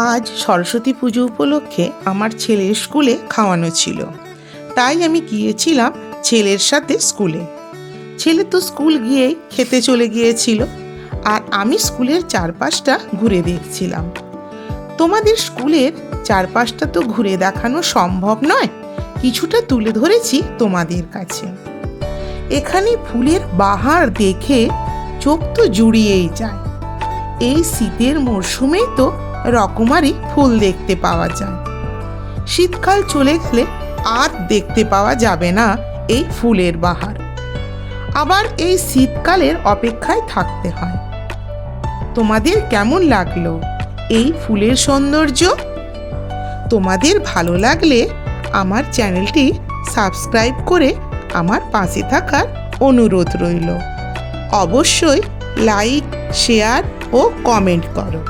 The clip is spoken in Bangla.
আজ সরস্বতী পুজো উপলক্ষে আমার ছেলের স্কুলে খাওয়ানো ছিল, তাই আমি গিয়েছিলাম ছেলের সাথে স্কুলে। ছেলে তো স্কুল গিয়েই খেতে চলে গিয়েছিল, আর আমি স্কুলের চারপাশটা ঘুরে দেখছিলাম। তোমাদের স্কুলের চারপাশটা তো ঘুরে দেখানো সম্ভব নয়, কিছুটা তুলে ধরেছি তোমাদের কাছে। এখানে ফুলের বাহার দেখে চোখ তো জুড়িয়েই যায়। এই শীতের মরশুমেই তো রকমারি ফুল দেখতে পাওয়া যায়। শীতকাল চলে গেলে আর দেখতে পাওয়া যাবে না এই ফুলের বাহার। আবার এই শীতকালের অপেক্ষায় থাকতে হয়। তোমাদের কেমন লাগলো এই ফুলের সৌন্দর্য? তোমাদের ভালো লাগলে আমার চ্যানেলটি সাবস্ক্রাইব করে আমার পাশে থাকার অনুরোধ রইল। অবশ্যই লাইক, শেয়ার ও কমেন্ট করো।